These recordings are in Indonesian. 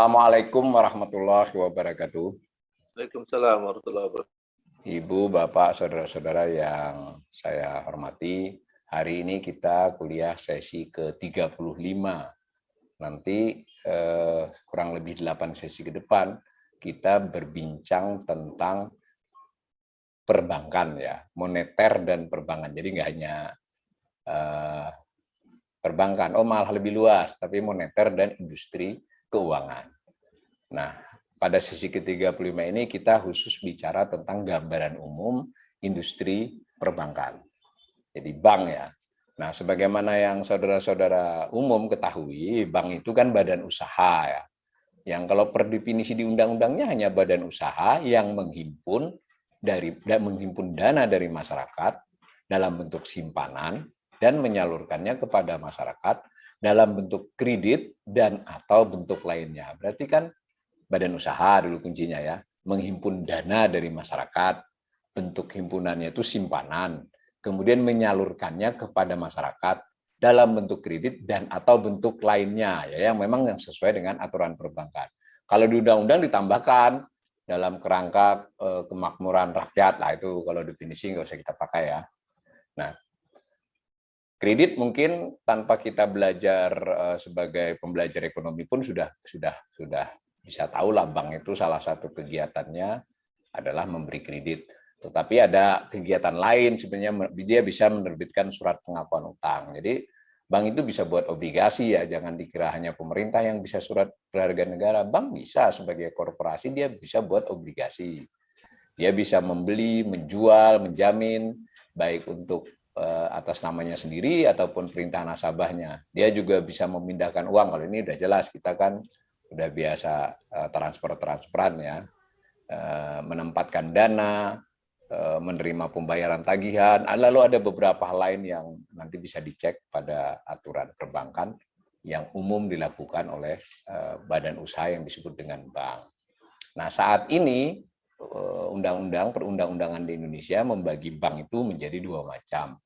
Assalamualaikum warahmatullahi wabarakatuh. Waalaikumsalam warahmatullahi wabarakatuh. Ibu, Bapak, saudara-saudara yang saya hormati, hari ini kita kuliah sesi ke-35. Nanti kurang lebih 8 sesi ke depan kita berbincang tentang perbankan ya, moneter dan perbankan. Jadi nggak hanya perbankan, malah lebih luas, tapi moneter dan industri keuangan. Nah, pada sesi ke-35 ini kita khusus bicara tentang gambaran umum industri perbankan. Jadi bank ya. Nah, sebagaimana yang saudara-saudara umum ketahui, bank itu kan badan usaha ya. Yang kalau per definisi di undang-undangnya hanya badan usaha yang menghimpun dana dari masyarakat dalam bentuk simpanan dan menyalurkannya kepada masyarakat dalam bentuk kredit dan atau bentuk lainnya. Berarti kan badan usaha dulu kuncinya ya, menghimpun dana dari masyarakat, bentuk himpunannya itu simpanan, kemudian menyalurkannya kepada masyarakat dalam bentuk kredit dan atau bentuk lainnya ya yang memang yang sesuai dengan aturan perbankan. Kalau di undang-undang ditambahkan dalam kerangka kemakmuran rakyat, lah itu kalau definisi nggak usah kita pakai ya. Nah, kredit mungkin tanpa kita belajar sebagai pembelajar ekonomi pun sudah bisa tahu lah, bank itu salah satu kegiatannya adalah memberi kredit. Tetapi ada kegiatan lain sebenarnya, dia bisa menerbitkan surat pengakuan utang. Jadi bank itu bisa buat obligasi ya, jangan dikira hanya pemerintah yang bisa surat berharga negara. Bank bisa sebagai korporasi, dia bisa buat obligasi. Dia bisa membeli, menjual, menjamin, baik untuk atas namanya sendiri ataupun perintah nasabahnya. Dia juga bisa memindahkan uang. Kalau ini udah jelas, kita kan udah biasa transferan ya, menempatkan dana, menerima pembayaran tagihan. Lalu ada beberapa hal lain yang nanti bisa dicek pada aturan perbankan yang umum dilakukan oleh badan usaha yang disebut dengan bank. Nah, saat ini perundang-undangan di Indonesia membagi bank itu menjadi dua macam.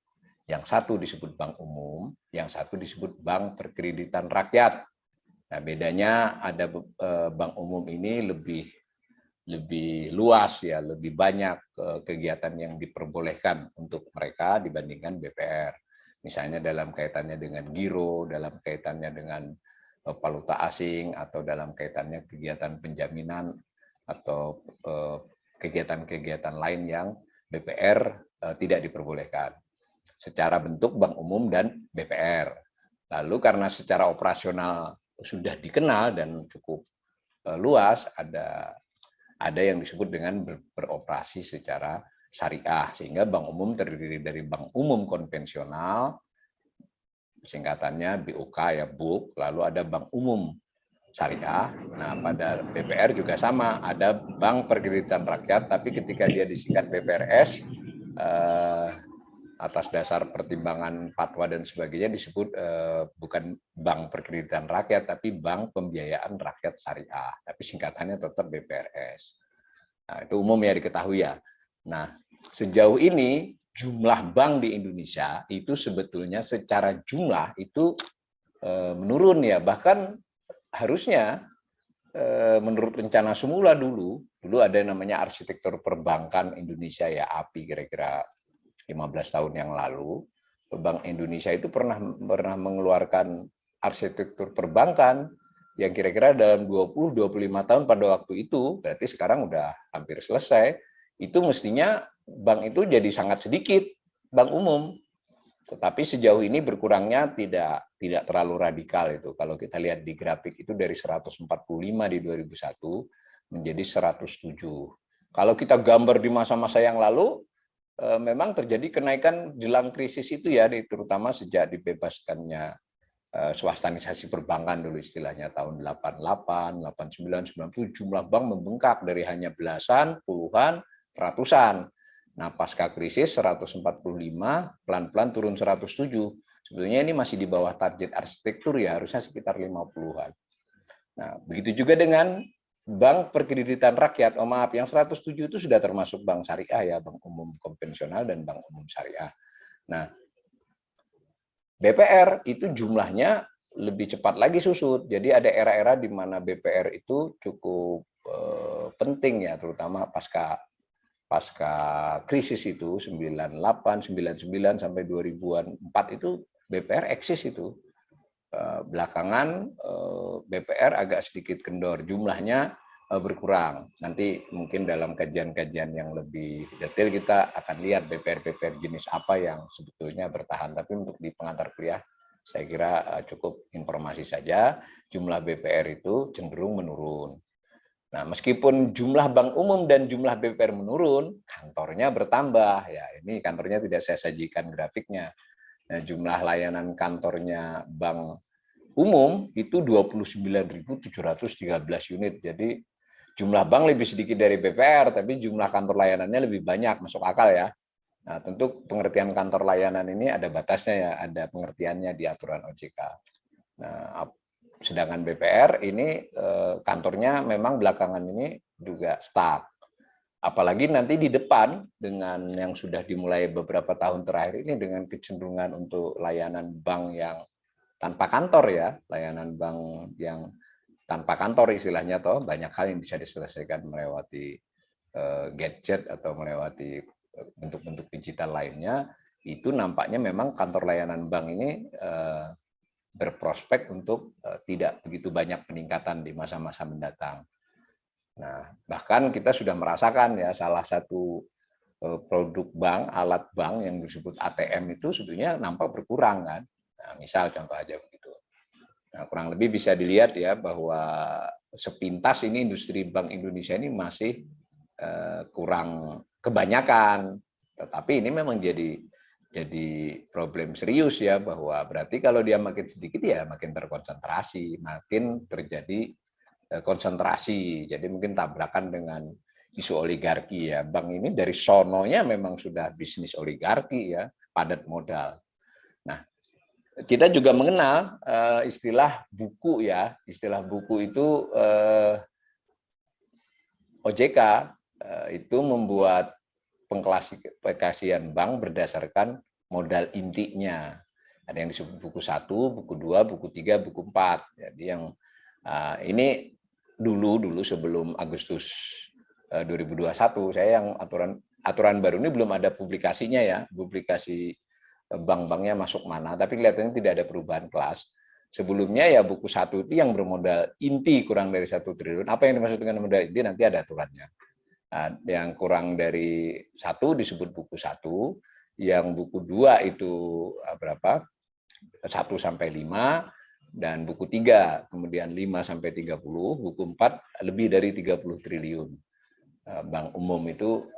Yang satu disebut bank umum, yang satu disebut bank perkreditan rakyat. Nah, bedanya ada bank umum ini lebih luas ya, lebih banyak kegiatan yang diperbolehkan untuk mereka dibandingkan BPR. Misalnya dalam kaitannya dengan giro, dalam kaitannya dengan valuta asing, atau dalam kaitannya kegiatan penjaminan atau kegiatan-kegiatan lain yang BPR tidak diperbolehkan. Secara bentuk bank umum dan BPR. Lalu karena secara operasional sudah dikenal dan cukup luas, ada yang disebut dengan beroperasi secara syariah, sehingga bank umum terdiri dari bank umum konvensional, singkatannya BOK ya, BUK, lalu ada bank umum syariah. Nah, pada BPR juga sama, ada bank perkreditan rakyat, tapi ketika dia disingkat BPRS, atas dasar pertimbangan fatwa dan sebagainya disebut bukan bank perkreditan rakyat, tapi bank pembiayaan rakyat syariah, tapi singkatannya tetap BPRS. Nah, itu umum ya, diketahui ya. Nah, sejauh ini jumlah bank di Indonesia itu sebetulnya secara jumlah itu menurun ya, bahkan harusnya menurut rencana semula dulu ada yang namanya arsitektur perbankan Indonesia ya, API, kira-kira 15 tahun yang lalu. Bank Indonesia itu pernah mengeluarkan arsitektur perbankan yang kira-kira dalam 20-25 tahun pada waktu itu, berarti sekarang udah hampir selesai, itu mestinya bank itu jadi sangat sedikit, bank umum. Tetapi sejauh ini berkurangnya tidak terlalu radikal itu. Kalau kita lihat di grafik itu dari 145 di 2001 menjadi 107. Kalau kita gambar di masa-masa yang lalu, memang terjadi kenaikan jelang krisis itu ya, terutama sejak dibebaskannya swastanisasi perbankan dulu istilahnya tahun 88, 89, 90, jumlah bank membengkak dari hanya belasan, puluhan, ratusan. Nah, pasca krisis 145, pelan-pelan turun 107. Sebetulnya ini masih di bawah target arsitektur ya, harusnya sekitar 50-an. Nah, begitu juga dengan bank perkreditan rakyat. Maaf, yang 107 itu sudah termasuk bank syariah ya, bank umum konvensional dan bank umum syariah. Nah, BPR itu jumlahnya lebih cepat lagi susut. Jadi ada era-era di mana BPR itu cukup penting ya, terutama pasca krisis itu 98, 99 sampai 2000-an 4 itu BPR eksis itu. Belakangan BPR agak sedikit kendor, jumlahnya berkurang. Nanti mungkin dalam kajian-kajian yang lebih detail kita akan lihat BPR jenis apa yang sebetulnya bertahan. Tapi untuk di pengantar kuliah saya kira cukup informasi saja. Jumlah BPR itu cenderung menurun. Nah, meskipun jumlah bank umum dan jumlah BPR menurun, kantornya bertambah. Ya, ini kantornya tidak saya sajikan grafiknya. Nah, jumlah layanan kantornya bank umum itu 29.713 unit. Jadi jumlah bank lebih sedikit dari BPR, tapi jumlah kantor layanannya lebih banyak, masuk akal ya. Nah, tentu pengertian kantor layanan ini ada batasnya ya, ada pengertiannya di aturan OJK. Nah, sedangkan BPR ini kantornya memang belakangan ini juga stuck. Apalagi nanti di depan dengan yang sudah dimulai beberapa tahun terakhir ini dengan kecenderungan untuk layanan bank yang tanpa kantor ya, layanan bank yang tanpa kantor istilahnya toh banyak hal yang bisa diselesaikan melewati gadget atau melewati bentuk-bentuk digital lainnya, itu nampaknya memang kantor layanan bank ini berprospek untuk tidak begitu banyak peningkatan di masa-masa mendatang. Nah, bahkan kita sudah merasakan ya salah satu produk bank, alat bank yang disebut ATM itu sebetulnya nampak berkurang kan. Nah, misal contoh aja begitu. Nah, kurang lebih bisa dilihat ya bahwa sepintas ini industri bank Indonesia ini masih kurang kebanyakan. Tetapi ini memang jadi problem serius ya, bahwa berarti kalau dia makin sedikit ya makin terkonsentrasi, makin terjadi konsentrasi. Jadi mungkin tabrakan dengan isu oligarki ya. Bank ini dari sononya memang sudah bisnis oligarki ya, padat modal. Nah, kita juga mengenal istilah buku ya. Istilah buku itu OJK itu membuat pengklasifikasian bank berdasarkan modal intinya. Ada yang disebut buku 1, buku 2, buku 3, buku 4. Jadi yang ini dulu sebelum Agustus 2021 saya yang aturan baru ini belum ada publikasinya ya, publikasi bank-banknya masuk mana, tapi kelihatannya tidak ada perubahan kelas. Sebelumnya ya buku 1 itu yang bermodal inti kurang dari 1 triliun. Apa yang dimaksud dengan modal inti nanti ada aturannya. Nah, yang kurang dari 1 disebut buku 1, yang buku 2 itu berapa? 1 sampai 5, dan buku 3 kemudian 5 sampai 30, buku 4 lebih dari 30 triliun. Bank umum itu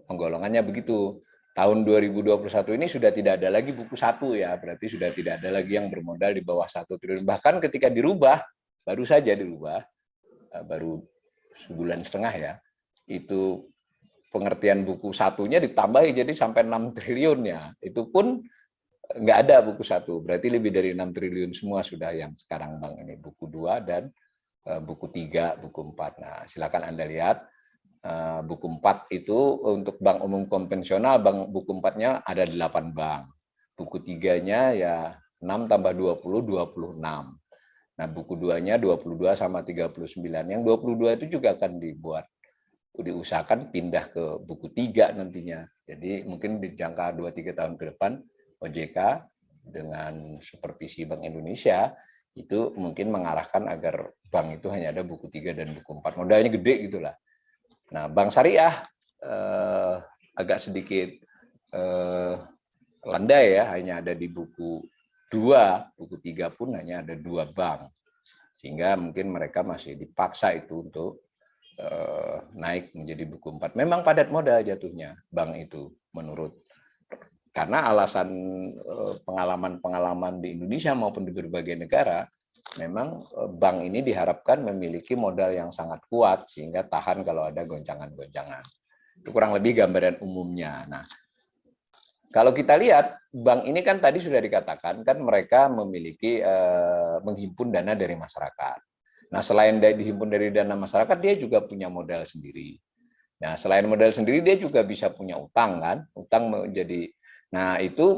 penggolongannya begitu. Tahun 2021 ini sudah tidak ada lagi buku 1 ya, berarti sudah tidak ada lagi yang bermodal di bawah 1 triliun. Bahkan ketika dirubah, baru saja dirubah, baru sebulan setengah ya, itu pengertian buku 1-nya ditambahi jadi sampai 6 triliun ya. Itu pun nggak ada buku 1, berarti lebih dari 6 triliun semua sudah yang sekarang bank ini, buku 2 dan buku 3, buku 4. Nah, silakan Anda lihat buku 4 itu untuk bank umum konvensional, buku 4-nya ada 8 bank. Buku 3-nya ya 6 tambah 20, 26. Nah, buku 2-nya 22 sama 39. Yang 22 itu juga akan diusahakan pindah ke buku 3 nantinya. Jadi mungkin di jangka 2-3 tahun ke depan OJK dengan supervisi Bank Indonesia itu mungkin mengarahkan agar bank itu hanya ada buku 3 dan buku 4. Modalnya gede gitulah. Nah, bank syariah agak sedikit landai ya, hanya ada di buku 2, buku 3 pun hanya ada 2 bank. Sehingga mungkin mereka masih dipaksa itu untuk naik menjadi buku 4. Memang padat modal jatuhnya bank itu menurut, karena alasan pengalaman-pengalaman di Indonesia maupun di berbagai negara, memang bank ini diharapkan memiliki modal yang sangat kuat sehingga tahan kalau ada goncangan-goncangan. Itu kurang lebih gambaran umumnya. Nah, kalau kita lihat bank ini kan tadi sudah dikatakan kan mereka memiliki menghimpun dana dari masyarakat. Nah, selain dihimpun dari dana masyarakat, dia juga punya modal sendiri. Nah, selain modal sendiri, dia juga bisa punya utang kan, utang menjadi. Nah, itu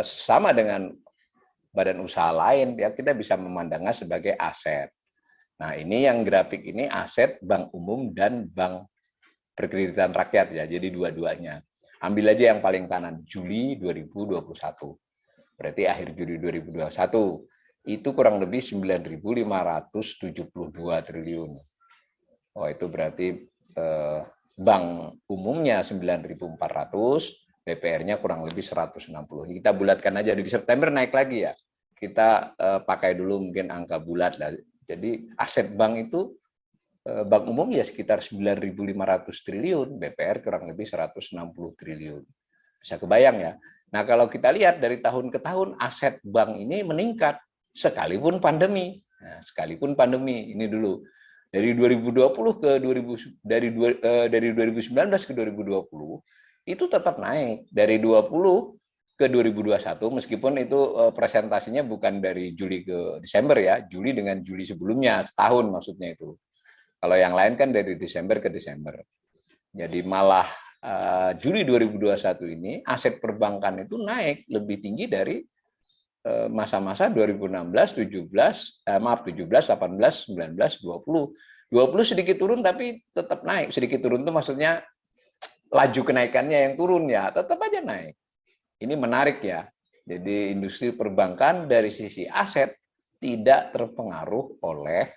sama dengan badan usaha lain, ya kita bisa memandangnya sebagai aset. Nah, ini yang grafik ini aset bank umum dan bank perkreditan rakyat ya. Jadi dua-duanya. Ambil aja yang paling kanan, Juli 2021. Berarti akhir Juli 2021 itu kurang lebih 9.572 triliun. Oh, itu berarti bank umumnya 9.400, BPR-nya kurang lebih 160. Kita bulatkan aja, di September naik lagi ya. Kita pakai dulu mungkin angka bulat lah. Jadi aset bank itu bank umum ya sekitar 9.500 triliun, BPR kurang lebih 160 triliun. Bisa kebayang ya. Nah, kalau kita lihat dari tahun ke tahun aset bank ini meningkat sekalipun pandemi. Nah, sekalipun pandemi ini dulu. Dari 2020 ke 2000 dari 2019 ke 2020 itu tetap naik dari 20 ke 2021 meskipun itu presentasinya bukan dari Juli ke Desember ya, Juli dengan Juli sebelumnya setahun maksudnya itu. Kalau yang lain kan dari Desember ke Desember. Jadi malah Juli 2021 ini aset perbankan itu naik lebih tinggi dari masa-masa 2016, 17, 17, 18, 19, 20. 20 sedikit turun tapi tetap naik. Sedikit turun itu maksudnya laju kenaikannya yang turun ya, tetap aja naik. Ini menarik ya. Jadi industri perbankan dari sisi aset tidak terpengaruh oleh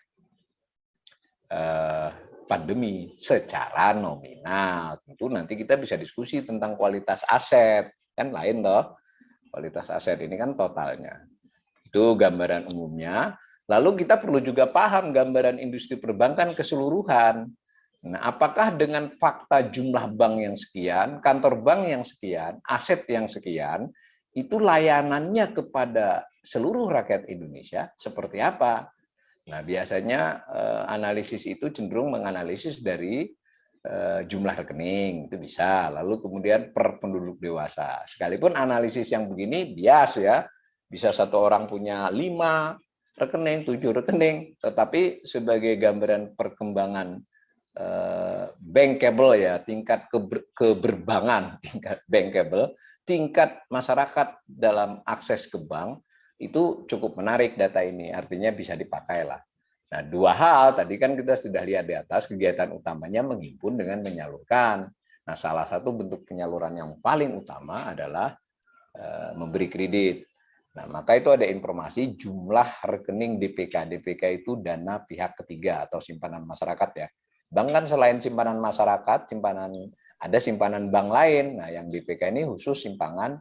pandemi secara nominal. Tentu nanti kita bisa diskusi tentang kualitas aset, kan lain toh. Kualitas aset ini kan totalnya. Itu gambaran umumnya. Lalu kita perlu juga paham gambaran industri perbankan keseluruhan. Nah, apakah dengan fakta jumlah bank yang sekian, kantor bank yang sekian, aset yang sekian, itu layanannya kepada seluruh rakyat Indonesia seperti apa? Nah, biasanya analisis itu cenderung menganalisis dari jumlah rekening, itu bisa. Lalu kemudian per penduduk dewasa. Sekalipun analisis yang begini bias ya, bisa satu orang punya 5 rekening, 7 rekening, tetapi sebagai gambaran perkembangan bankable ya, tingkat keberbangan, tingkat bankable, tingkat masyarakat dalam akses ke bank, itu cukup menarik data ini, artinya bisa dipakai lah. Nah, dua hal tadi kan kita sudah lihat di atas, kegiatan utamanya menghimpun dengan menyalurkan. Nah, salah satu bentuk penyaluran yang paling utama adalah memberi kredit. Nah, maka itu ada informasi jumlah rekening DPK. DPK itu dana pihak ketiga atau simpanan masyarakat ya. Bank kan selain simpanan masyarakat, ada simpanan bank lain. Nah, yang DPK ini khusus simpanan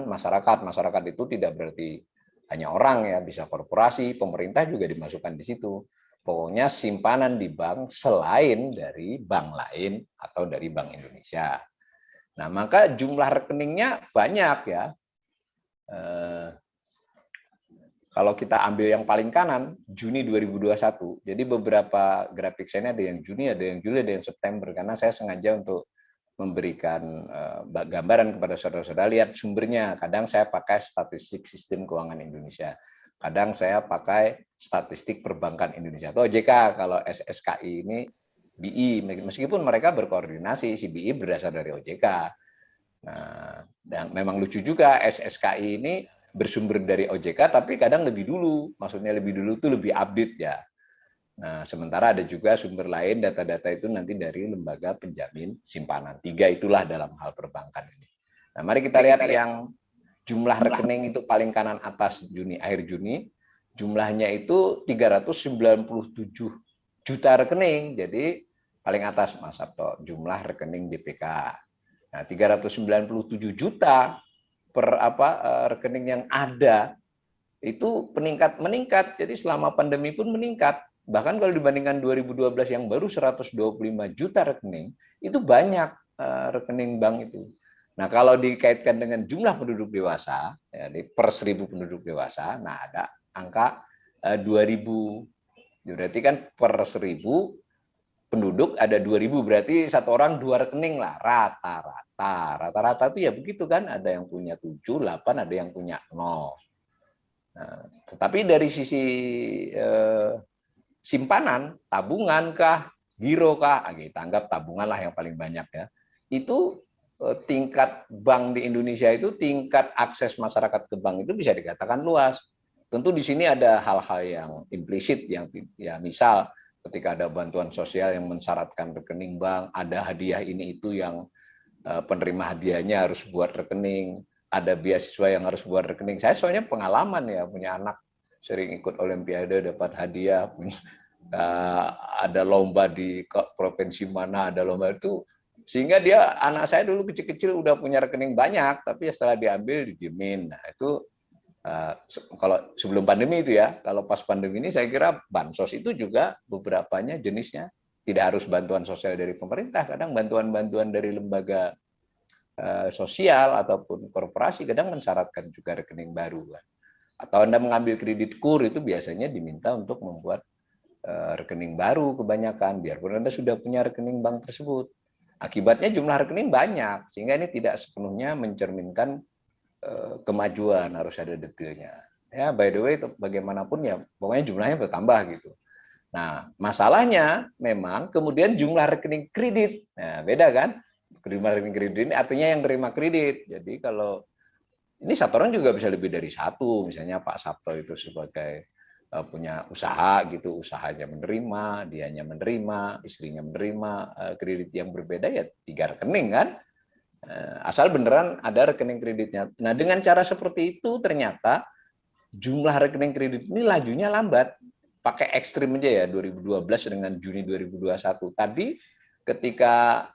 masyarakat. Masyarakat itu tidak berarti hanya orang ya, bisa korporasi, pemerintah juga dimasukkan di situ. Pokoknya simpanan di bank selain dari bank lain atau dari Bank Indonesia. Nah, maka jumlah rekeningnya banyak ya. Kalau kita ambil yang paling kanan, Juni 2021, jadi beberapa grafik saya ini ada yang Juni, ada yang Juli, ada yang September, karena saya sengaja untuk memberikan gambaran kepada saudara-saudara, lihat sumbernya. Kadang saya pakai statistik sistem keuangan Indonesia, kadang saya pakai statistik perbankan Indonesia, atau OJK, kalau SSKI ini BI, meskipun mereka berkoordinasi, si BI berasal dari OJK. Nah, dan memang lucu juga SSKI ini bersumber dari OJK, tapi kadang lebih dulu, maksudnya lebih dulu itu lebih update ya. Nah, sementara ada juga sumber lain, data-data itu nanti dari lembaga penjamin simpanan. 3 itulah dalam hal perbankan ini. Nah, mari kita lihat yang jumlah rekening itu paling kanan atas Juni, akhir Juni, jumlahnya itu 397 juta rekening. Jadi paling atas Mas Sabto, jumlah rekening DPK. Nah, 397 juta per rekening yang ada itu meningkat. Jadi selama pandemi pun meningkat. Bahkan kalau dibandingkan 2012 yang baru 125 juta rekening, itu banyak rekening bank itu. Nah, kalau dikaitkan dengan jumlah penduduk dewasa, ya, per 1000 penduduk dewasa, nah ada angka 2000. Berarti kan per 1000 penduduk ada 2000, berarti satu orang 2 rekening lah rata-rata itu ya begitu kan, ada yang punya 7, 8, ada yang punya 0. Nah, tetapi dari sisi simpanan, tabungan kah, giro kah, kita anggap tabungan lah yang paling banyak ya, itu tingkat bank di Indonesia itu, tingkat akses masyarakat ke bank itu bisa dikatakan luas. Tentu di sini ada hal-hal yang implisit, yang ya misal ketika ada bantuan sosial yang mensyaratkan rekening bank, ada hadiah ini itu yang penerima hadiahnya harus buat rekening, ada beasiswa yang harus buat rekening. Saya soalnya pengalaman ya, punya anak sering ikut olimpiade dapat hadiah, ada lomba di provinsi mana, ada lomba itu, sehingga dia, anak saya dulu kecil-kecil udah punya rekening banyak, tapi setelah diambil dijamin. Nah itu kalau sebelum pandemi itu ya, kalau pas pandemi ini saya kira bansos itu juga beberapanya jenisnya tidak harus bantuan sosial dari pemerintah, kadang bantuan-bantuan dari lembaga sosial ataupun korporasi kadang mensyaratkan juga rekening baru. Atau Anda mengambil kredit KUR itu biasanya diminta untuk membuat rekening baru kebanyakan, biarpun Anda sudah punya rekening bank tersebut. Akibatnya jumlah rekening banyak, sehingga ini tidak sepenuhnya mencerminkan kemajuan, harus ada detailnya. Ya, by the way, bagaimanapun ya, pokoknya jumlahnya bertambah gitu. Nah, masalahnya memang kemudian jumlah rekening kredit. Nah, beda kan? Rekening kredit ini artinya yang terima kredit. Jadi kalau ini satu orang juga bisa lebih dari satu, misalnya Pak Sabto itu sebagai punya usaha gitu, usahanya menerima, dianya menerima, istrinya menerima kredit yang berbeda, ya 3 rekening kan, asal beneran ada rekening kreditnya. Nah dengan cara seperti itu ternyata jumlah rekening kredit ini lajunya lambat, pakai ekstrim aja ya 2012 dengan Juni 2021 tadi, ketika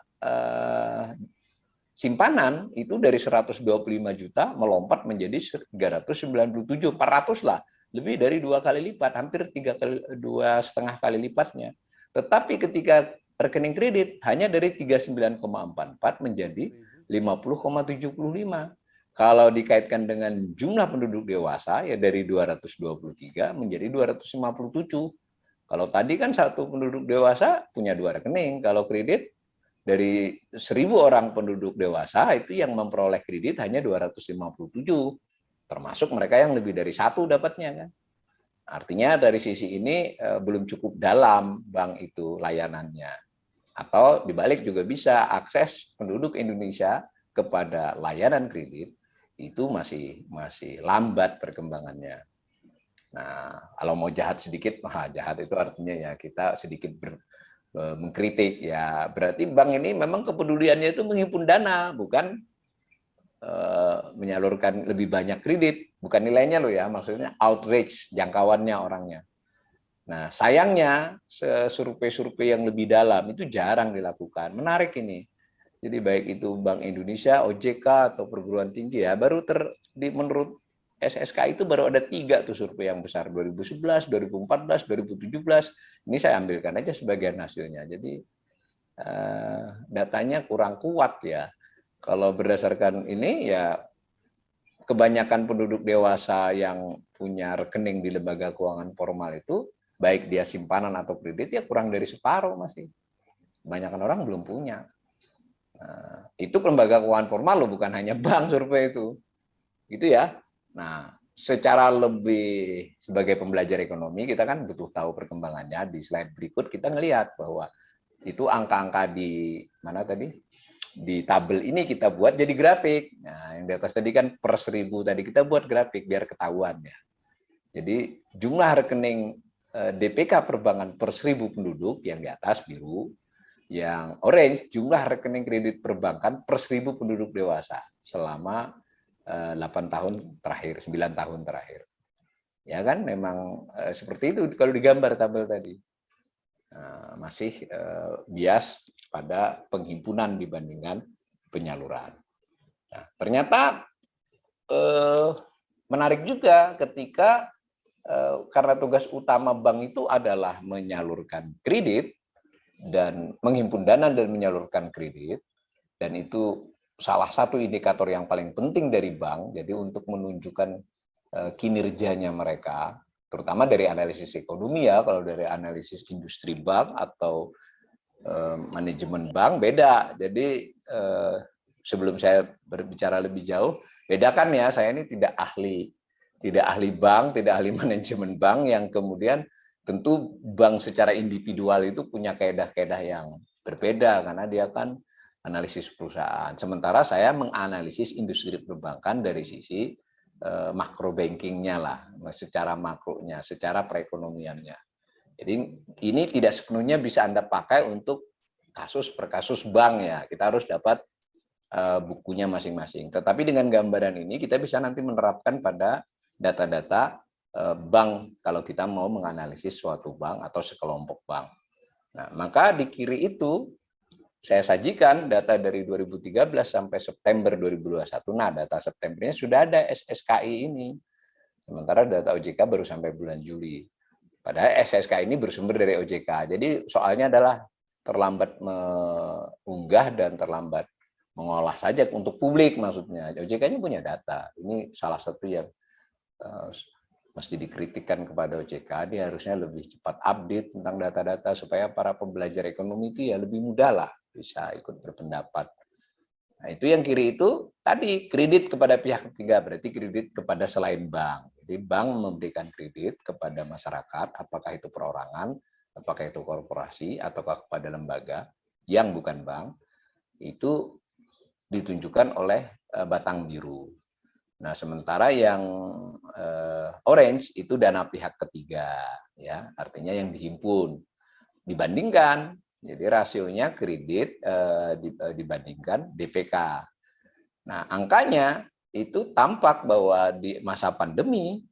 simpanan itu dari 125 juta melompat menjadi 397, 400 lah, lebih dari 2 kali lipat, hampir 2,5 kali lipatnya. Tetapi ketika rekening kredit hanya dari 39,44 menjadi 50,75. Kalau dikaitkan dengan jumlah penduduk dewasa ya dari 223 menjadi 257. Kalau tadi kan satu penduduk dewasa punya 2 rekening, kalau kredit dari 1.000 orang penduduk dewasa itu yang memperoleh kredit hanya 257, termasuk mereka yang lebih dari satu dapatnya kan. Artinya dari sisi ini belum cukup dalam bank itu layanannya. Atau dibalik juga bisa, akses penduduk Indonesia kepada layanan kredit itu masih lambat perkembangannya. Nah, kalau mau jahat sedikit, jahat itu artinya ya kita sedikit mengkritik ya, berarti bank ini memang kepeduliannya itu menghimpun dana, bukan menyalurkan lebih banyak kredit, bukan nilainya loh ya, maksudnya outreach, jangkauannya orangnya. Nah sayangnya survei-survei yang lebih dalam itu jarang dilakukan. Menarik ini, jadi baik itu Bank Indonesia, OJK atau perguruan tinggi ya, baru menurut SSK itu baru ada 3 tuh survei yang besar, 2011, 2014, 2017. Ini saya ambilkan aja sebagian hasilnya. Jadi datanya kurang kuat ya. Kalau berdasarkan ini ya, kebanyakan penduduk dewasa yang punya rekening di lembaga keuangan formal itu, baik dia simpanan atau kredit, ya kurang dari separuh masih. Kebanyakan orang belum punya. Nah, itu lembaga keuangan formal loh, bukan hanya bank survei itu. Gitu ya. Nah, secara lebih sebagai pembelajar ekonomi, kita kan butuh tahu perkembangannya. Di slide berikut kita ngelihat bahwa itu angka-angka di mana tadi? Di tabel ini kita buat jadi grafik. Nah, yang di atas tadi kan per 1.000 tadi kita buat grafik biar ketahuan ya. Jadi jumlah rekening DPK perbankan per 1.000 penduduk yang di atas biru, yang orange jumlah rekening kredit perbankan per 1.000 penduduk dewasa selama 8 tahun terakhir, 9 tahun terakhir. Ya kan memang seperti itu kalau digambar tabel tadi. Masih bias pada penghimpunan dibandingkan penyaluran. Nah, ternyata menarik juga ketika karena tugas utama bank itu adalah menyalurkan kredit dan menghimpun dana dan menyalurkan kredit, dan itu salah satu indikator yang paling penting dari bank. Jadi untuk menunjukkan kinerjanya mereka, terutama dari analisis ekonomi ya, kalau dari analisis industri bank atau manajemen bank beda. Jadi sebelum saya berbicara lebih jauh, bedakan ya, saya ini tidak ahli bank, tidak ahli manajemen bank, yang kemudian tentu bank secara individual itu punya kaedah-kaedah yang berbeda karena dia kan analisis perusahaan. Sementara saya menganalisis industri perbankan dari sisi makro bankingnya lah, secara makronya, secara perekonomiannya. Jadi ini tidak sepenuhnya bisa Anda pakai untuk kasus per kasus bank ya. Kita harus dapat bukunya masing-masing. Tetapi dengan gambaran ini kita bisa nanti menerapkan pada data-data bank kalau kita mau menganalisis suatu bank atau sekelompok bank. Nah, maka di kiri itu saya sajikan data dari 2013 sampai September 2021. Nah, data Septembernya sudah ada SSKI ini. Sementara data OJK baru sampai bulan Juli. Padahal SSKI ini bersumber dari OJK. Jadi soalnya adalah terlambat mengunggah dan terlambat mengolah saja untuk publik maksudnya. OJK-nya punya data. Ini salah satu yang mesti dikritikkan kepada OJK. Dia harusnya lebih cepat update tentang data-data supaya para pembelajar ekonomi itu ya lebih mudah lah bisa ikut berpendapat. Nah, itu yang kiri itu tadi kredit kepada pihak ketiga, berarti kredit kepada selain bank. Jadi bank memberikan kredit kepada masyarakat, apakah itu perorangan, apakah itu korporasi, ataukah kepada lembaga yang bukan bank, itu ditunjukkan oleh batang biru. Nah, sementara yang orange itu dana pihak ketiga, ya, artinya yang dihimpun. Dibandingkan, jadi rasionya kredit dibandingkan DPK. Nah, angkanya itu tampak bahwa di masa pandemi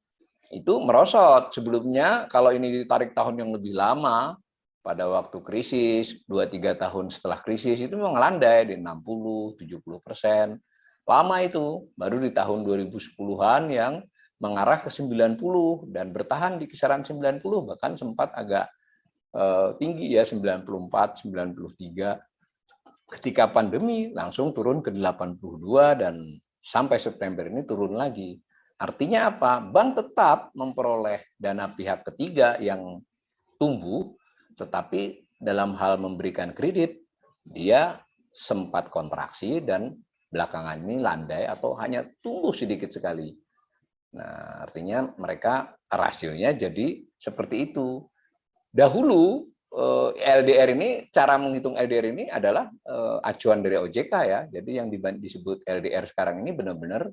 itu merosot. Sebelumnya kalau ini ditarik tahun yang lebih lama, pada waktu krisis, 2-3 tahun setelah krisis itu memang landai di 60-70%. Lama itu, baru di tahun 2010-an yang mengarah ke 90 dan bertahan di kisaran 90, bahkan sempat agak tinggi ya 94, 93. Ketika pandemi langsung turun ke 82 dan sampai September ini turun lagi. Artinya apa? Bank tetap memperoleh dana pihak ketiga yang tumbuh, tetapi dalam hal memberikan kredit dia sempat kontraksi dan belakangan ini landai atau hanya tumbuh sedikit sekali. Nah, artinya mereka rasionya jadi seperti itu. Dahulu LDR ini, cara menghitung LDR ini adalah acuan dari OJK ya. Jadi yang disebut LDR sekarang ini benar-benar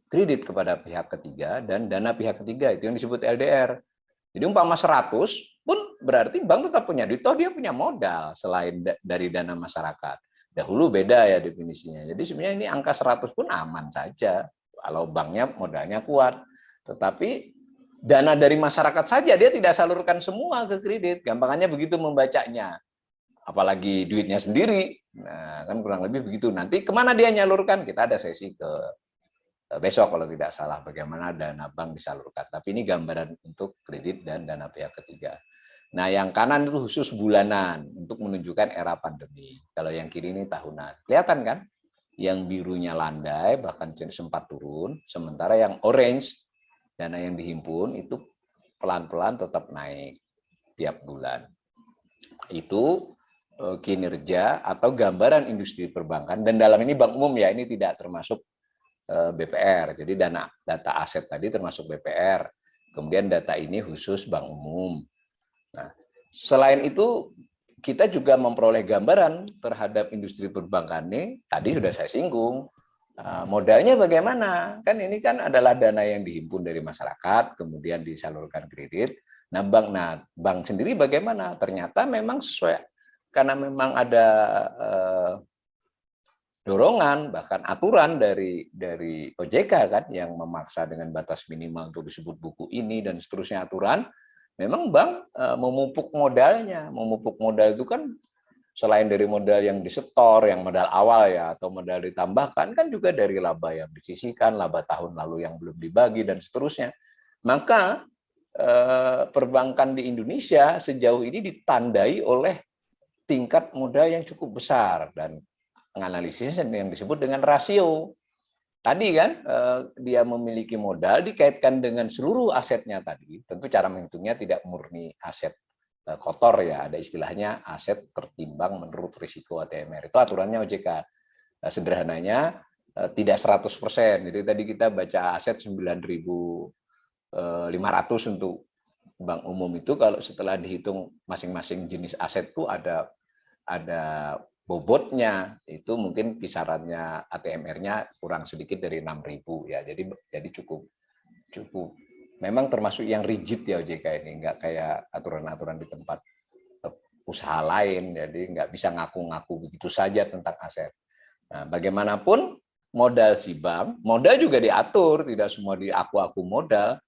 kredit kepada pihak ketiga dan dana pihak ketiga, itu yang disebut LDR. Jadi umpama 100 pun berarti bank tetap punya duit, toh dia punya modal selain dari dana masyarakat. Dahulu beda ya definisinya. Jadi sebenarnya ini angka 100 pun aman saja kalau banknya modalnya kuat. Tetapi dana dari masyarakat saja dia tidak salurkan semua ke kredit. Gampangannya begitu membacanya. Apalagi duitnya sendiri. Nah, kan kurang lebih begitu. Nanti kemana dia nyalurkan? Kita ada sesi ke besok kalau tidak salah bagaimana dana bank disalurkan. Tapi ini gambaran untuk kredit dan dana pihak ketiga. Nah, yang kanan itu khusus bulanan untuk menunjukkan era pandemi. Kalau yang kiri ini tahunan. Kelihatan kan? Yang birunya landai bahkan sempat turun, sementara yang orange dana yang dihimpun itu pelan-pelan tetap naik tiap bulan. Itu kinerja atau gambaran industri perbankan, dan dalam ini bank umum ya, ini tidak termasuk BPR. Jadi data aset tadi termasuk BPR. Kemudian data ini khusus bank umum. Nah, selain itu kita juga memperoleh gambaran terhadap industri perbankan ini. Tadi sudah saya singgung. Modalnya bagaimana? Kan ini kan adalah dana yang dihimpun dari masyarakat, kemudian disalurkan kredit. Nah, bank sendiri bagaimana? Ternyata memang sesuai, karena memang ada dorongan bahkan aturan dari OJK kan yang memaksa dengan batas minimal untuk disebut buku ini dan seterusnya aturan. Memang bank memupuk modalnya. Memupuk modal itu kan selain dari modal yang disetor, yang modal awal ya, atau modal ditambahkan, kan juga dari laba yang disisihkan, laba tahun lalu yang belum dibagi, dan seterusnya. Maka perbankan di Indonesia sejauh ini ditandai oleh tingkat modal yang cukup besar, dan analisisnya yang disebut dengan rasio. Tadi kan dia memiliki modal dikaitkan dengan seluruh asetnya tadi. Tentu cara menghitungnya tidak murni aset kotor ya, ada istilahnya aset tertimbang menurut risiko ATMR. Itu aturannya OJK. Sederhananya tidak 100%. Jadi tadi kita baca aset 9.500 untuk bank umum itu, kalau setelah dihitung masing-masing jenis aset itu ada ada bobotnya, itu mungkin kisarannya ATMR-nya kurang sedikit dari 6.000 ya. Jadi cukup memang termasuk yang rigid ya OJK ini, nggak kayak aturan-aturan di tempat usaha lain, jadi nggak bisa ngaku-ngaku begitu saja tentang aset. Nah, bagaimanapun modal si bank, modal juga diatur, tidak semua diaku-aku modal.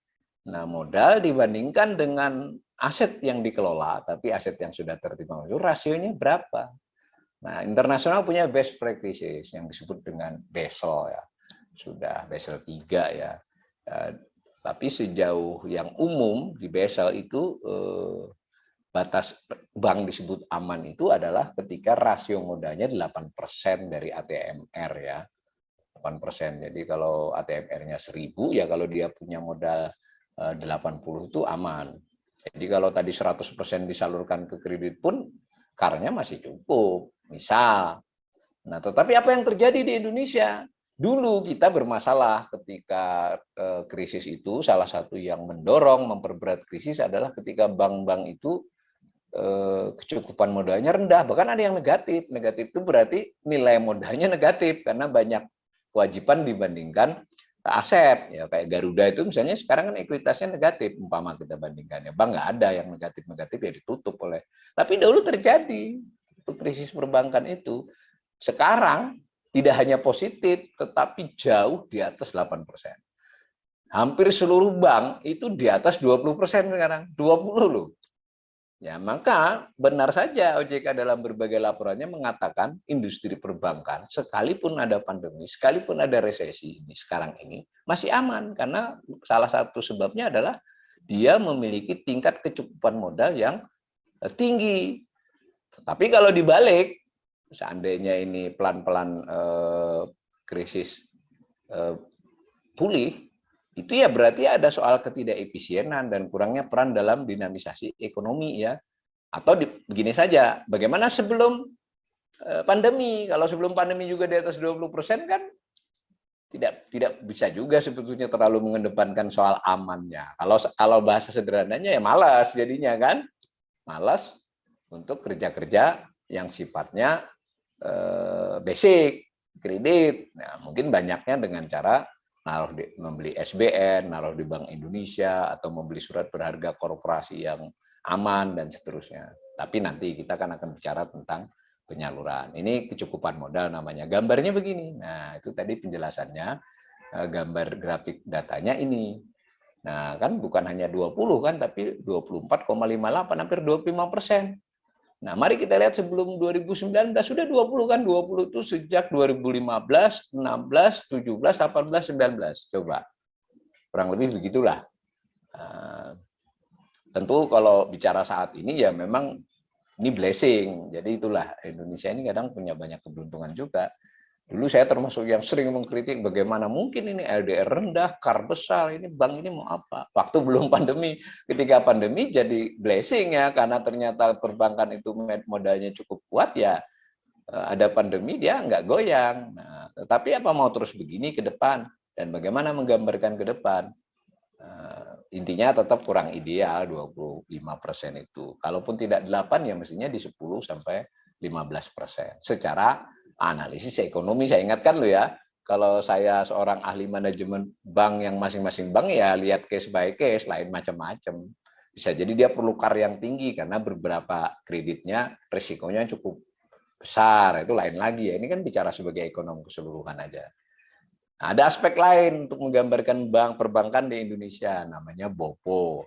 Nah, modal dibandingkan dengan aset yang dikelola, tapi aset yang sudah tertimbang itu rasionya berapa? Nah, internasional punya best practices yang disebut dengan Basel ya. Sudah Basel 3 ya. Tapi sejauh yang umum di Basel itu batas bank disebut aman itu adalah ketika rasio modalnya 8% dari ATMR ya. 8%. Jadi kalau ATMR-nya 1.000 ya kalau dia punya modal 80 itu aman. Jadi kalau tadi 100% disalurkan ke kredit pun karnya masih cukup. Misal. Nah, tetapi apa yang terjadi di Indonesia? Dulu kita bermasalah ketika krisis itu, salah satu yang mendorong memperberat krisis adalah ketika bank-bank itu kecukupan modalnya rendah, bahkan ada yang negatif. Negatif itu berarti nilai modalnya negatif karena banyak kewajiban dibandingkan aset. Ya kayak Garuda itu misalnya sekarang kan ekuitasnya negatif, umpama kita bandingkan ya. Bank nggak ada yang negatif-negatif ya ditutup oleh. Tapi dahulu terjadi itu krisis perbankan itu. Sekarang tidak hanya positif, tetapi jauh di atas 8%. Hampir seluruh bank itu di atas 20% sekarang, 20 loh. Ya, maka benar saja OJK dalam berbagai laporannya mengatakan industri perbankan sekalipun ada pandemi, sekalipun ada resesi ini sekarang ini masih aman karena salah satu sebabnya adalah dia memiliki tingkat kecukupan modal yang tinggi. Tapi kalau dibalik, seandainya ini pelan-pelan krisis pulih, itu ya berarti ada soal ketidakefisienan dan kurangnya peran dalam dinamisasi ekonomi ya. Atau begini saja, bagaimana sebelum pandemi? Kalau sebelum pandemi juga di atas 20% kan tidak bisa juga sebetulnya terlalu mengedepankan soal amannya. Kalau bahasa sederhananya ya malas jadinya kan, malas untuk kerja-kerja yang sifatnya basic kredit. Nah, mungkin banyaknya dengan cara membeli SBN, naruh di Bank Indonesia, atau membeli surat berharga korporasi yang aman, dan seterusnya. Tapi nanti kita akan bicara tentang penyaluran. Ini kecukupan modal namanya. Gambarnya begini. Nah, itu tadi penjelasannya, gambar grafik datanya ini. Nah, kan bukan hanya 20 kan, tapi 24,58, hampir 25%. Nah, mari kita lihat sebelum 2019 sudah 20 kan, 20 itu sejak 2015, 16, 17, 18, 19. Coba. Kurang lebih begitulah. Tentu kalau bicara saat ini ya memang ini blessing. Jadi itulah Indonesia ini kadang punya banyak keberuntungan juga. Dulu saya termasuk yang sering mengkritik bagaimana mungkin ini LDR rendah, CAR besar, ini bank ini mau apa? Waktu belum pandemi, ketika pandemi jadi blessing ya, karena ternyata perbankan itu modalnya cukup kuat ya, ada pandemi dia nggak goyang. Nah, tetapi apa mau terus begini ke depan? Dan bagaimana menggambarkan ke depan? Intinya tetap kurang ideal 25% itu. Kalaupun tidak 8 ya mestinya di 10 sampai 15%. Secara analisis ekonomi saya ingatkan lo ya, kalau saya seorang ahli manajemen bank yang masing-masing bank ya lihat case by case, lain macam-macam. Bisa jadi dia perlu CAR yang tinggi karena beberapa kreditnya risikonya cukup besar, itu lain lagi ya. Ini kan bicara sebagai ekonom keseluruhan aja. Nah, ada aspek lain untuk menggambarkan bank perbankan di Indonesia, namanya BOPO,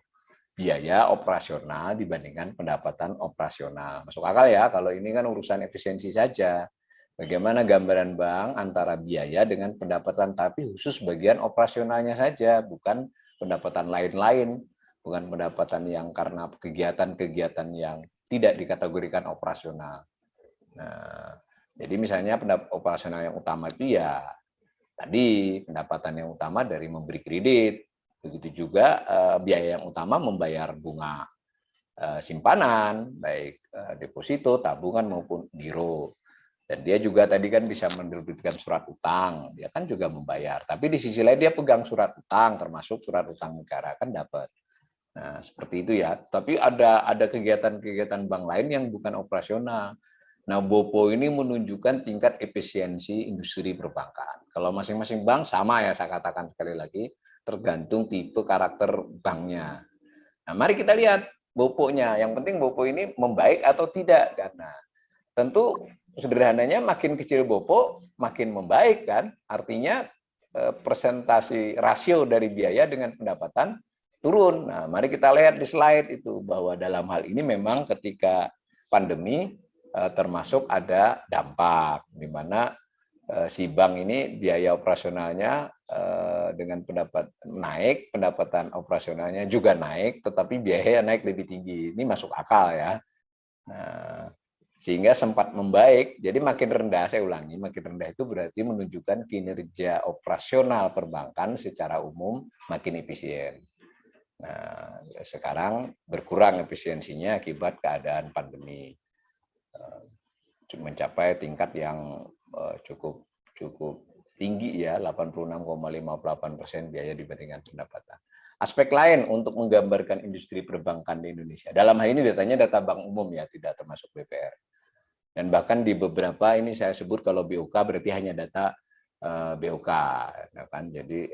biaya operasional dibandingkan pendapatan operasional. Masuk akal ya, kalau ini kan urusan efisiensi saja. Bagaimana gambaran bank antara biaya dengan pendapatan, tapi khusus bagian operasionalnya saja, bukan pendapatan lain-lain, bukan pendapatan yang karena kegiatan-kegiatan yang tidak dikategorikan operasional. Nah, jadi misalnya pendapatan operasional yang utama itu ya tadi pendapatan yang utama dari memberi kredit, begitu juga biaya yang utama membayar bunga simpanan, baik deposito, tabungan maupun giro. Dan dia juga tadi kan bisa menerbitkan surat utang, dia kan juga membayar. Tapi di sisi lain dia pegang surat utang, termasuk surat utang negara kan dapat. Nah, seperti itu ya. Tapi ada kegiatan-kegiatan bank lain yang bukan operasional. Nah, BOPO ini menunjukkan tingkat efisiensi industri perbankan. Kalau masing-masing bank sama ya, saya katakan sekali lagi, tergantung tipe karakter banknya. Nah, mari kita lihat BOPO-nya. Yang penting BOPO ini membaik atau tidak. Karena tentu sederhananya makin kecil BOPO, makin membaik kan. Artinya presentasi rasio dari biaya dengan pendapatan turun. Nah, mari kita lihat di slide itu bahwa dalam hal ini memang ketika pandemi termasuk ada dampak di mana si bank ini biaya operasionalnya dengan pendapatan operasionalnya juga naik, tetapi biaya naik lebih tinggi. Ini masuk akal ya. Nah, sehingga sempat membaik. Jadi makin rendah, saya ulangi, makin rendah itu berarti menunjukkan kinerja operasional perbankan secara umum makin efisien. Nah, sekarang berkurang efisiensinya akibat keadaan pandemi, mencapai tingkat yang cukup tinggi ya, 86,58% biaya dibandingkan pendapatan. Aspek lain untuk menggambarkan industri perbankan di Indonesia. Dalam hal ini datanya data bank umum ya, tidak termasuk BPR. Dan bahkan di beberapa ini saya sebut kalau BOK berarti hanya data BOK, ya kan? Jadi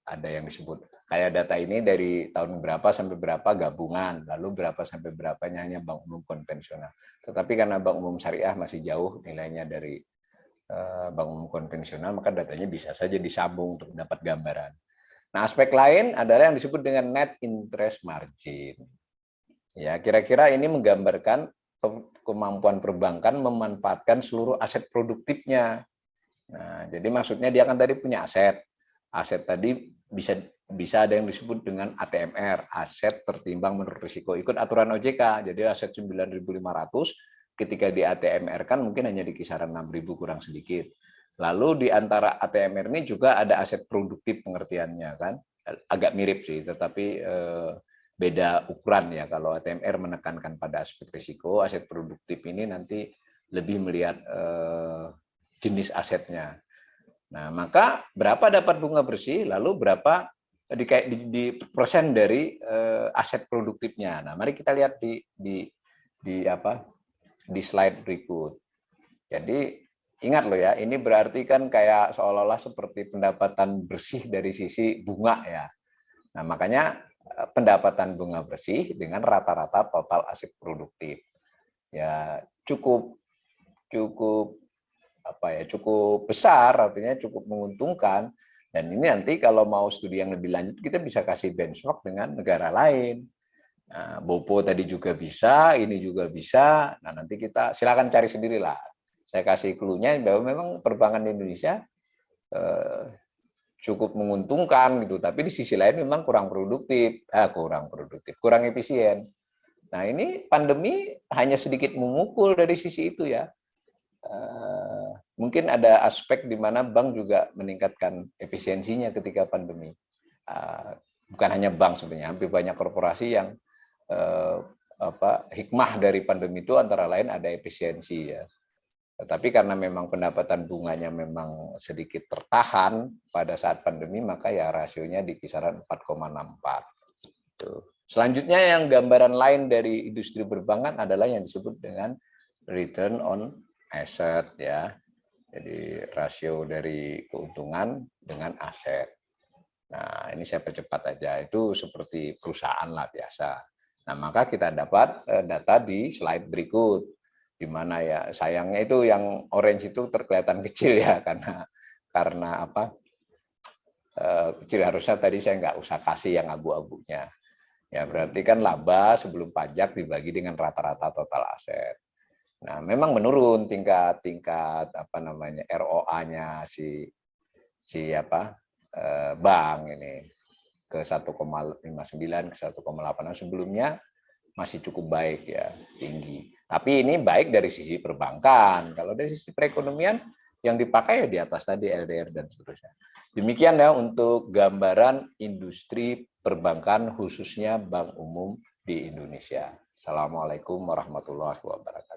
ada yang disebut kayak data ini dari tahun berapa sampai berapa gabungan, lalu berapa sampai berapanya hanya bank umum konvensional. Tetapi karena bank umum syariah masih jauh nilainya dari bank umum konvensional, maka datanya bisa saja disambung untuk mendapat gambaran. Nah, aspek lain adalah yang disebut dengan net interest margin. Ya, kira-kira ini menggambarkan kemampuan perbankan memanfaatkan seluruh aset produktifnya. Nah, jadi maksudnya dia kan tadi punya aset. Aset tadi bisa ada yang disebut dengan ATMR, aset tertimbang menurut risiko. Ikut aturan OJK, jadi aset 9.500 ketika di ATMR kan mungkin hanya di kisaran 6.000 kurang sedikit. Lalu di antara ATMR ini juga ada aset produktif pengertiannya kan. Agak mirip sih, tetapi beda ukuran ya. Kalau ATMR menekankan pada aspek risiko, aset produktif ini nanti lebih melihat jenis asetnya. Nah, maka berapa dapat bunga bersih, lalu berapa di persen dari aset produktifnya. Nah, mari kita lihat di slide berikut. Jadi ingat loh ya, ini berarti kan kayak seolah-olah seperti pendapatan bersih dari sisi bunga ya. Nah, makanya pendapatan bunga bersih dengan rata-rata total aset produktif. Ya, cukup besar, artinya cukup menguntungkan. Dan ini nanti kalau mau studi yang lebih lanjut, kita bisa kasih benchmark dengan negara lain. Nah, BOPO tadi juga bisa, ini juga bisa. Nah, nanti kita silakan cari sendirilah. Saya kasih clue-nya bahwa memang perbankan di Indonesia cukup menguntungkan gitu, tapi di sisi lain memang kurang efisien. Nah, ini pandemi hanya sedikit memukul dari sisi itu ya. Mungkin ada aspek di mana bank juga meningkatkan efisiensinya ketika pandemi. Bukan hanya bank sebenarnya, hampir banyak korporasi yang hikmah dari pandemi itu antara lain ada efisiensi ya. Tetapi karena memang pendapatan bunganya memang sedikit tertahan pada saat pandemi, maka ya rasionya di kisaran 4,64. Selanjutnya yang gambaran lain dari industri perbankan adalah yang disebut dengan return on asset ya. Jadi rasio dari keuntungan dengan aset. Nah, ini saya percepat aja. Itu seperti perusahaan lah biasa. Nah, maka kita dapat data di slide berikut. Di mana ya sayangnya itu yang orange itu terkelihatan kecil ya karena apa? Kecil, harusnya tadi saya nggak usah kasih yang abu-abunya. Ya, berarti kan laba sebelum pajak dibagi dengan rata-rata total aset. Nah, memang menurun tingkat ROA-nya bank ini ke 1,59 ke 1,8. Sebelumnya masih cukup baik ya, tinggi. Tapi ini baik dari sisi perbankan. Kalau dari sisi perekonomian yang dipakai ya di atas tadi LDR dan seterusnya. Demikian ya untuk gambaran industri perbankan khususnya bank umum di Indonesia. Assalamualaikum warahmatullahi wabarakatuh.